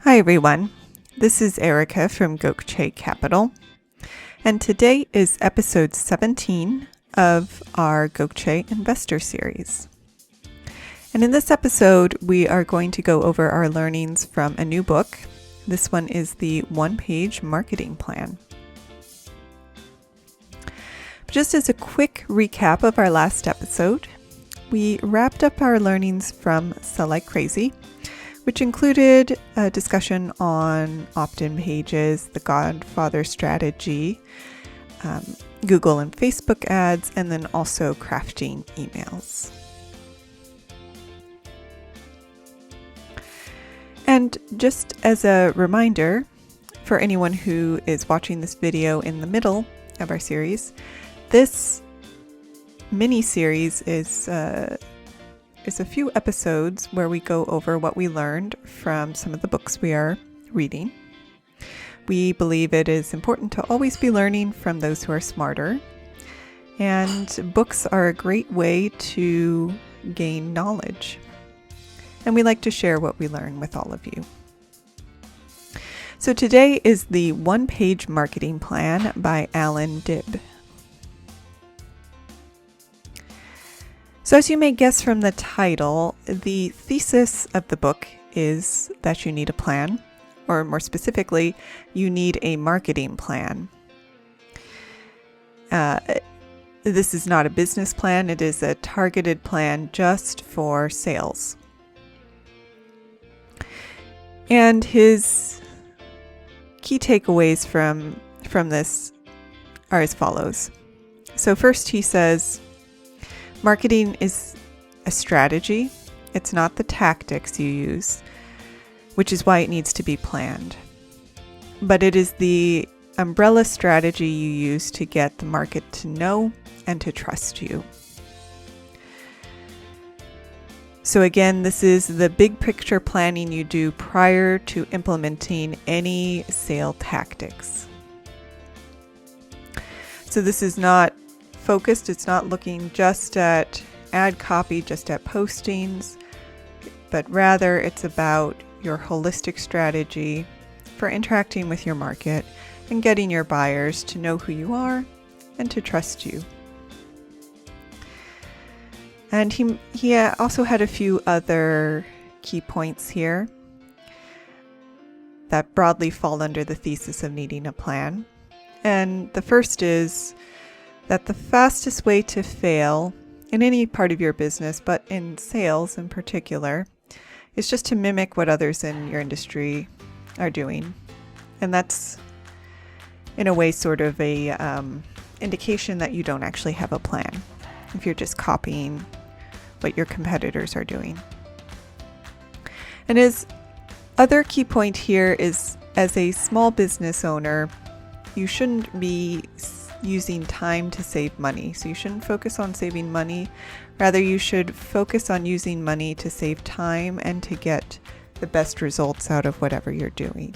Hi everyone, this is Erica from GIS Capital, and today is episode 17 of our GIS Investor Series. And in this episode, we are going to go over our learnings from a new book. This one is the one-page marketing plan. Just as a quick recap of our last episode, we wrapped up our learnings from Sell Like Crazy, which included a discussion on opt-in pages, the Godfather strategy, Google and Facebook ads, and then also crafting emails. And just as a reminder, for anyone who is watching this video in the middle of our series, this mini-series is a few episodes where we go over what we learned from some of the books we are reading. We believe it is important to always be learning from those who are smarter, and books are a great way to gain knowledge. And we like to share what we learn with all of you. So today is the one-page marketing plan by Alan Dibb. So as you may guess from the title, the thesis of the book is that you need a plan, or more specifically, you need a marketing plan. This is not a business plan, it is a targeted plan just for sales. And his key takeaways from this are as follows. So first he says, marketing is a strategy. It's not the tactics you use, which is why it needs to be planned. But it is the umbrella strategy you use to get the market to know and to trust you. So again, this is the big picture planning you do prior to implementing any sale tactics. So this is not focused, it's not looking just at ad copy, just at postings, but rather it's about your holistic strategy for interacting with your market and getting your buyers to know who you are and to trust you. And he also had a few other key points here that broadly fall under the thesis of needing a plan. And the first is that the fastest way to fail in any part of your business, but in sales in particular, is just to mimic what others in your industry are doing. And that's, in a way, sort of a indication that you don't actually have a plan, if you're just copying what your competitors are doing. And his other key point here is, as a small business owner, you shouldn't be using time to save money. So you shouldn't focus on saving money. Rather, you should focus on using money to save time and to get the best results out of whatever you're doing.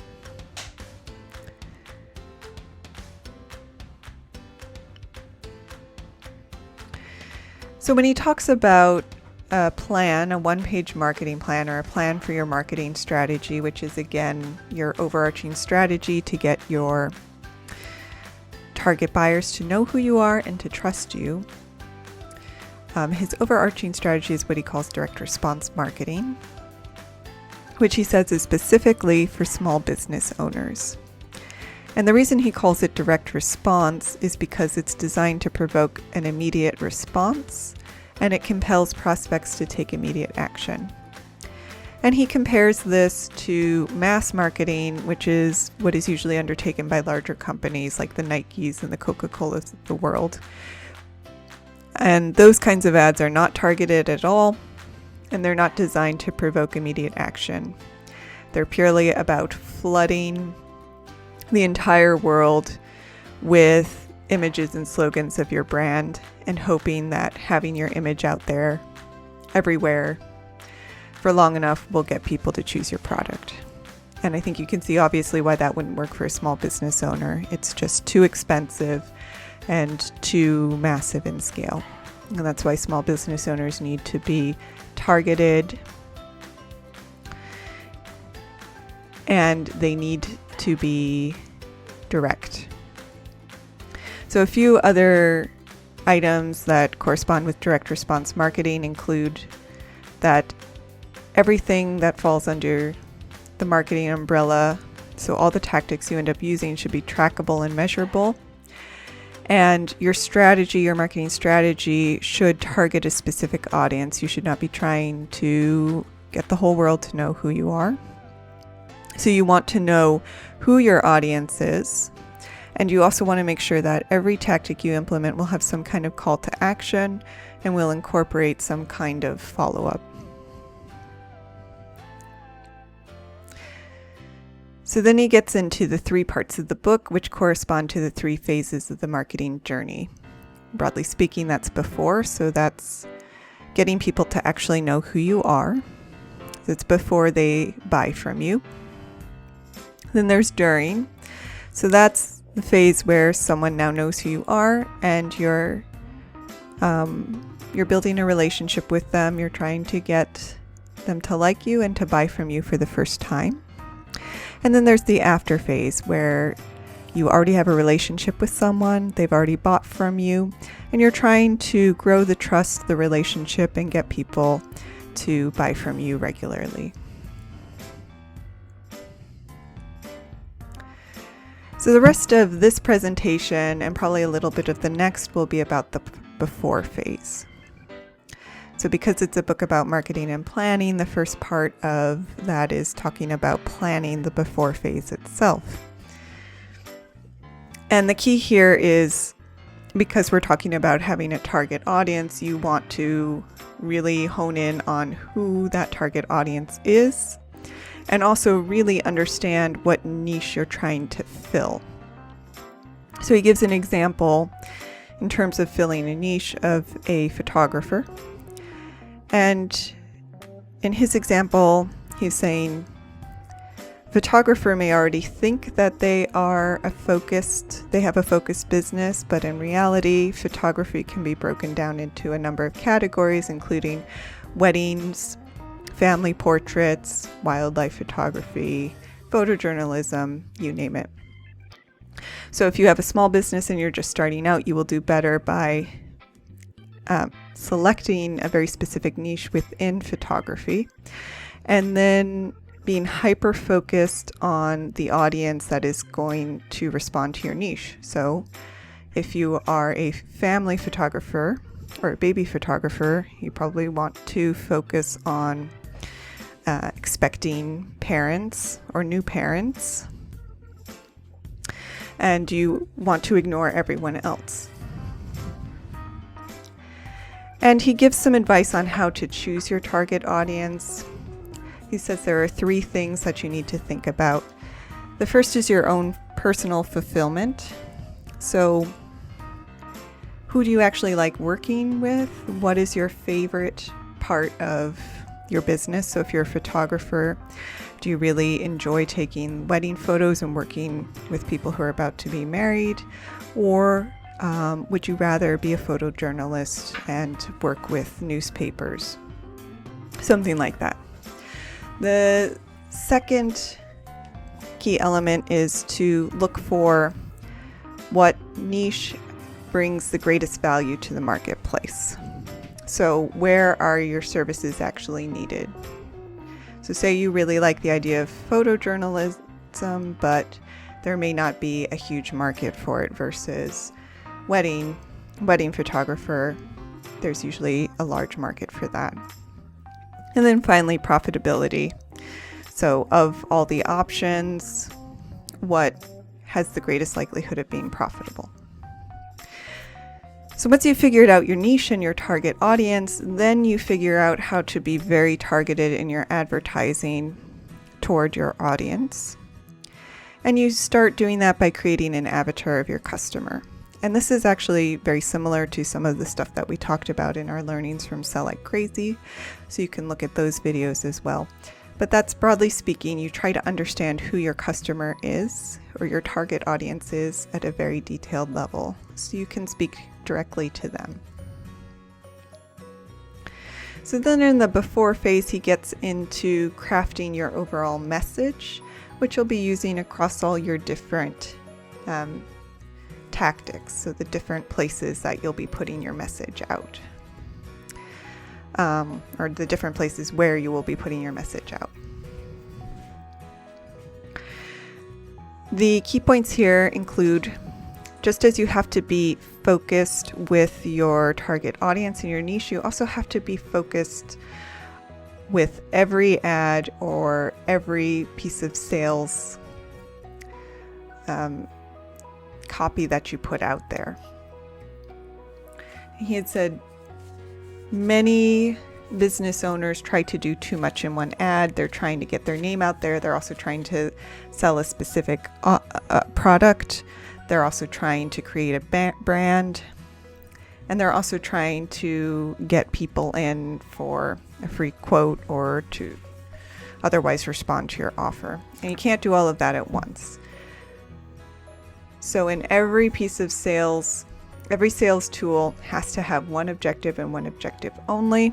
So when he talks about a plan, a one-page marketing plan, or a plan for your marketing strategy, which is again your overarching strategy to get your target buyers to know who you are and to trust you. His overarching strategy is what he calls direct response marketing, which he says is specifically for small business owners. And the reason he calls it direct response is because it's designed to provoke an immediate response, and it compels prospects to take immediate action. And he compares this to mass marketing, which is what is usually undertaken by larger companies like the Nikes and the Coca-Colas of the world. And those kinds of ads are not targeted at all, and they're not designed to provoke immediate action. They're purely about flooding the entire world with images and slogans of your brand and hoping that having your image out there everywhere for long enough will get people to choose your product. And I think you can see obviously why that wouldn't work for a small business owner. It's just too expensive and too massive in scale. And that's why small business owners need to be targeted and they need to be direct. So a few other items that correspond with direct response marketing include that everything that falls under the marketing umbrella, so all the tactics you end up using, should be trackable and measurable. And your strategy, your marketing strategy, should target a specific audience. You should not be trying to get the whole world to know who you are. So you want to know who your audience is. And you also want to make sure that every tactic you implement will have some kind of call to action and will incorporate some kind of follow-up. So then he gets into the 3 parts of the book, which correspond to the 3 phases of the marketing journey. Broadly speaking, that's before, so that's getting people to actually know who you are. So it's before they buy from you. Then there's during. So that's the phase where someone now knows who you are and you're building a relationship with them. You're trying to get them to like you and to buy from you for the first time. And then there's the after phase where you already have a relationship with someone, they've already bought from you, and you're trying to grow the trust, the relationship, and get people to buy from you regularly. So the rest of this presentation and probably a little bit of the next will be about the before phase. So because it's a book about marketing and planning, the first part of that is talking about planning the before phase itself. And the key here is, because we're talking about having a target audience, you want to really hone in on who that target audience is and also really understand what niche you're trying to fill. So he gives an example in terms of filling a niche of a photographer. And in his example, he's saying photographer may already think that they have a focused business, but in reality, photography can be broken down into a number of categories, including weddings, family portraits, wildlife photography, photojournalism, you name it. So if you have a small business and you're just starting out, you will do better by selecting a very specific niche within photography and then being hyper-focused on the audience that is going to respond to your niche. So if you are a family photographer or a baby photographer, you probably want to focus on expecting parents or new parents, and you want to ignore everyone else. And he gives some advice on how to choose your target audience. He says there are 3 things that you need to think about. The first is your own personal fulfillment. So who do you actually like working with? What is your favorite part of your business? So if you're a photographer, do you really enjoy taking wedding photos and working with people who are about to be married? Or would you rather be a photojournalist and work with newspapers? Something like that. The second key element is to look for what niche brings the greatest value to the marketplace. So where are your services actually needed? So say you really like the idea of photojournalism, but there may not be a huge market for it versus wedding photographer. There's usually a large market for that. And then finally, profitability. So of all the options, what has the greatest likelihood of being profitable? So once you've figured out your niche and your target audience, then you figure out how to be very targeted in your advertising toward your audience. And you start doing that by creating an avatar of your customer. And this is actually very similar to some of the stuff that we talked about in our learnings from Sell Like Crazy. So you can look at those videos as well. But that's broadly speaking, you try to understand who your customer is or your target audience is at a very detailed level so you can speak directly to them. So then in the before phase, he gets into crafting your overall message, which you'll be using across all your different tactics, so the different places that you'll be putting your message out, or the different places where you will be putting your message out. The key points here include, just as you have to be focused with your target audience and your niche, you also have to be focused with every ad or every piece of sales copy that you put out there. He had said many business owners try to do too much in one ad. They're trying to get their name out there. They're also trying to sell a specific product. They're also trying to create a brand. And they're also trying to get people in for a free quote or to otherwise respond to your offer. And you can't do all of that at once. So in every piece of sales, every sales tool has to have one objective and one objective only.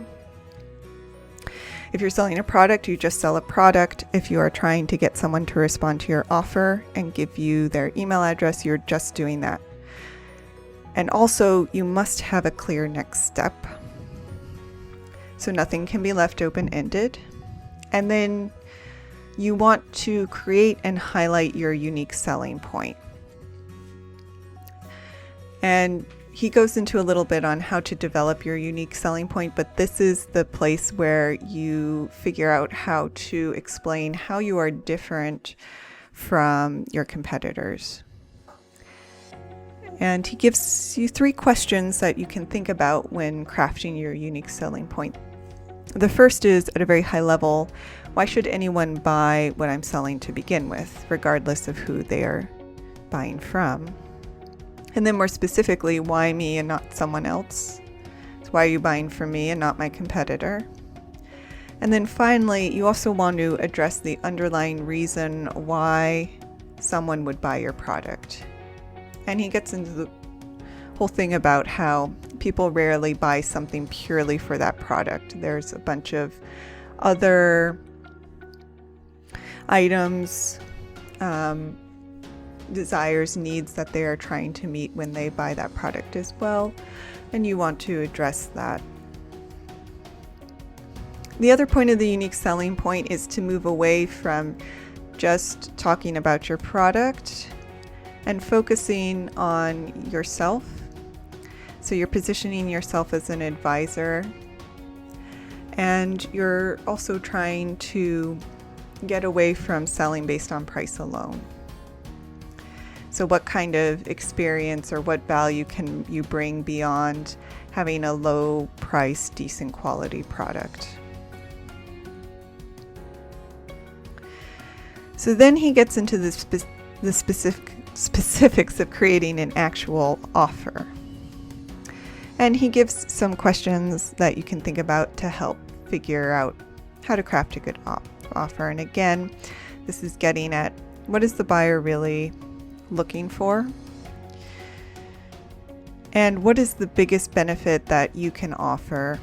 If you're selling a product, you just sell a product. If you are trying to get someone to respond to your offer and give you their email address, you're just doing that. And also, you must have a clear next step. So nothing can be left open-ended. And then you want to create and highlight your unique selling point. And he goes into a little bit on how to develop your unique selling point, but this is the place where you figure out how to explain how you are different from your competitors. And he gives you 3 questions that you can think about when crafting your unique selling point. The first is, at a very high level, why should anyone buy what I'm selling to begin with, regardless of who they are buying from? And then more specifically, why me and not someone else? So why are you buying from me and not my competitor? And then finally, you also want to address the underlying reason why someone would buy your product. And he gets into the whole thing about how people rarely buy something purely for that product. There's a bunch of other items, desires, needs that they are trying to meet when they buy that product as well, and you want to address that. The other point of the unique selling point is to move away from just talking about your product and focusing on yourself. So you're positioning yourself as an advisor, and you're also trying to get away from selling based on price alone. So what kind of experience or what value can you bring beyond having a low price, decent quality product? So then he gets into the specifics of creating an actual offer. And he gives some questions that you can think about to help figure out how to craft a good offer. And again, this is getting at, what is the buyer really looking for? And what is the biggest benefit that you can offer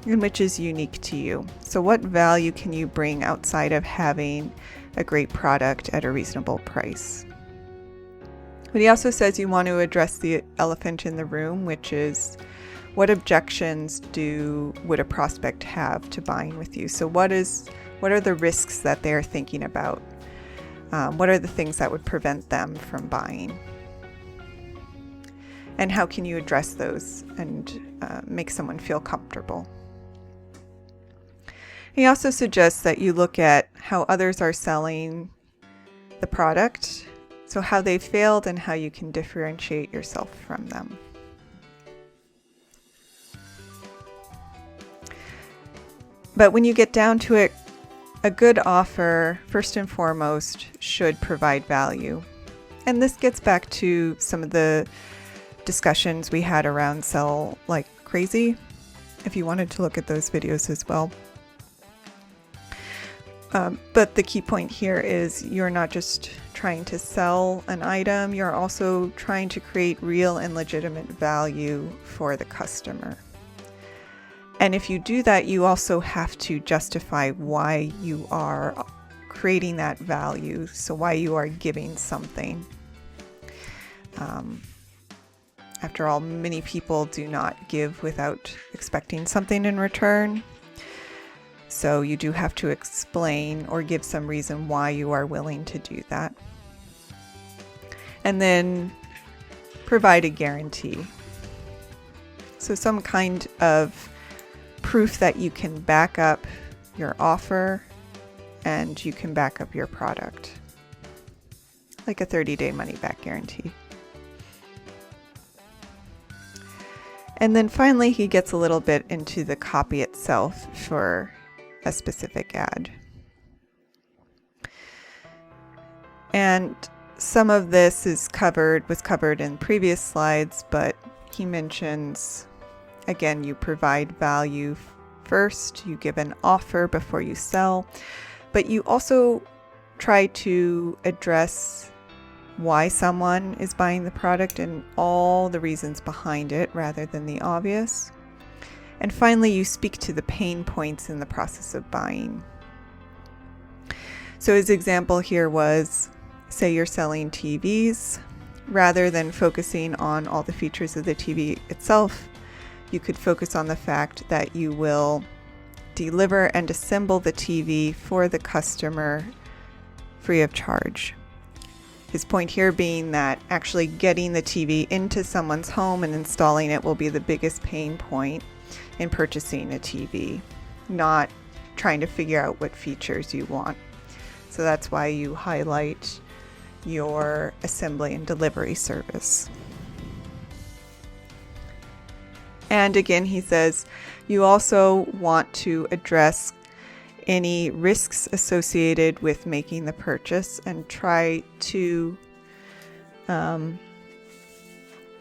and which is unique to you? So what value can you bring outside of having a great product at a reasonable price? But he also says you want to address the elephant in the room, which is, what objections would a prospect have to buying with you? So what are the risks that they're thinking about? What are the things that would prevent them from buying? And how can you address those and make someone feel comfortable? He also suggests that you look at how others are selling the product, so how they failed and how you can differentiate yourself from them. But when you get down to it, a good offer, first and foremost, should provide value. And this gets back to some of the discussions we had around Sell Like Crazy, if you wanted to look at those videos as well. But the key point here is you're not just trying to sell an item, you're also trying to create real and legitimate value for the customer. And if you do that, you also have to justify why you are creating that value, so why you are giving something. After all, many people do not give without expecting something in return. So you do have to explain or give some reason why you are willing to do that. And then provide a guarantee. So some kind of proof that you can back up your offer and you can back up your product. Like a 30-day money-back guarantee. And then finally, he gets a little bit into the copy itself for a specific ad. And some of this was covered in previous slides, but he mentions, again, you provide value first, you give an offer before you sell, but you also try to address why someone is buying the product and all the reasons behind it rather than the obvious. And finally, you speak to the pain points in the process of buying. So his example here was, say you're selling TVs. Rather than focusing on all the features of the TV itself, you could focus on the fact that you will deliver and assemble the TV for the customer free of charge. His point here being that actually getting the TV into someone's home and installing it will be the biggest pain point in purchasing a TV, not trying to figure out what features you want. So that's why you highlight your assembly and delivery service. And again, he says you also want to address any risks associated with making the purchase and try to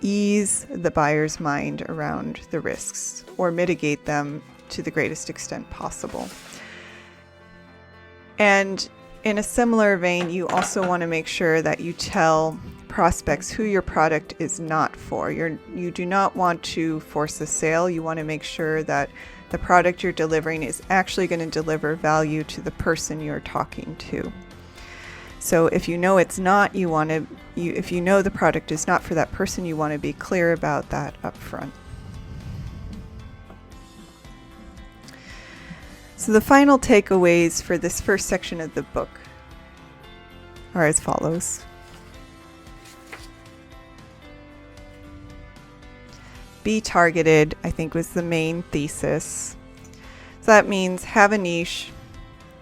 ease the buyer's mind around the risks or mitigate them to the greatest extent possible. And in a similar vein, you also want to make sure that you tell prospects who your product is not for. You do not want to force a sale. You want to make sure that the product you're delivering is actually going to deliver value to the person you're talking to. So if you know it's not, if you know the product is not for that person, you want to be clear about that up front. So the final takeaways for this first section of the book are as follows. Be targeted, I think, was the main thesis. So that means have a niche,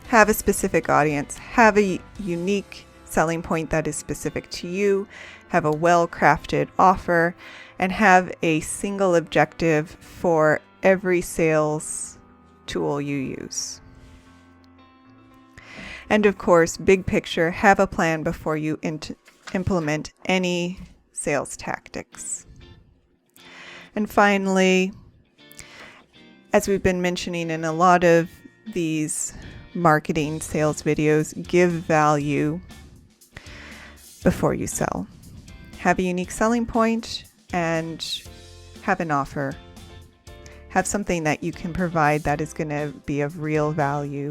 have a specific audience, have a unique selling point that is specific to you, have a well-crafted offer, and have a single objective for every sales tool you use. And of course, big picture, have a plan before you implement any sales tactics. And finally, as we've been mentioning in a lot of these marketing sales videos, give value before you sell. Have a unique selling point and have an offer. Have something that you can provide that is going to be of real value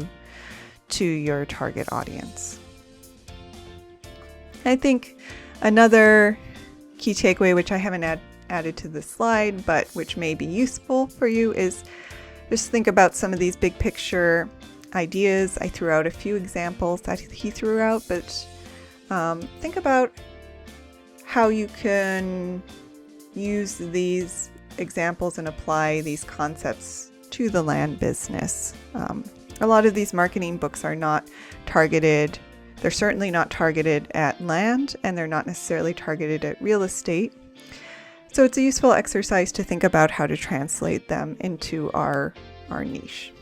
to your target audience. I think another key takeaway, which I haven't added to the slide, but which may be useful for you, is just think about some of these big picture ideas. I threw out a few examples that he threw out, but think about how you can use these examples and apply these concepts to the land business. A lot of these marketing books are not targeted. They're certainly not targeted at land, and they're not necessarily targeted at real estate. So it's a useful exercise to think about how to translate them into our niche.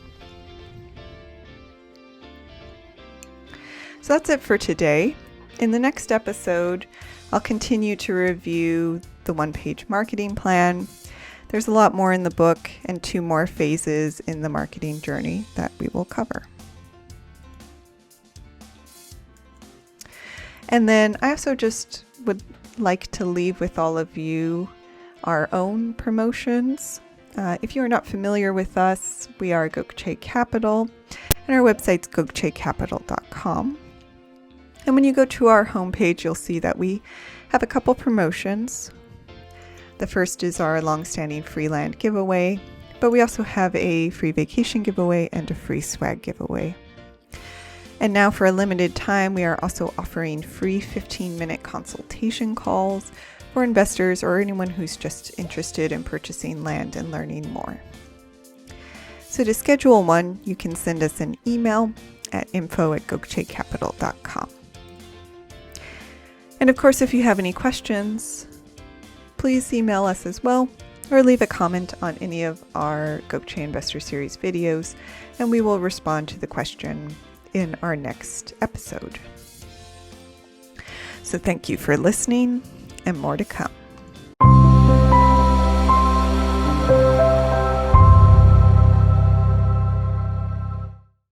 So that's it for today. In the next episode, I'll continue to review the one-page marketing plan. There's a lot more in the book and 2 more phases in the marketing journey that we will cover. And then I also just would like to leave with all of you our own promotions. If you are not familiar with us, we are Gokche Capital, and our website's gokchecapital.com. And when you go to our homepage, you'll see that we have a couple promotions. The first is our long-standing free land giveaway, but we also have a free vacation giveaway and a free swag giveaway. And now for a limited time, we are also offering free 15-minute consultation calls for investors or anyone who's just interested in purchasing land and learning more. So to schedule one, you can send us an email at info@gokchecapital.com. And of course, if you have any questions, please email us as well, or leave a comment on any of our Gokche Investor Series videos, and we will respond to the question in our next episode. So thank you for listening, and more to come.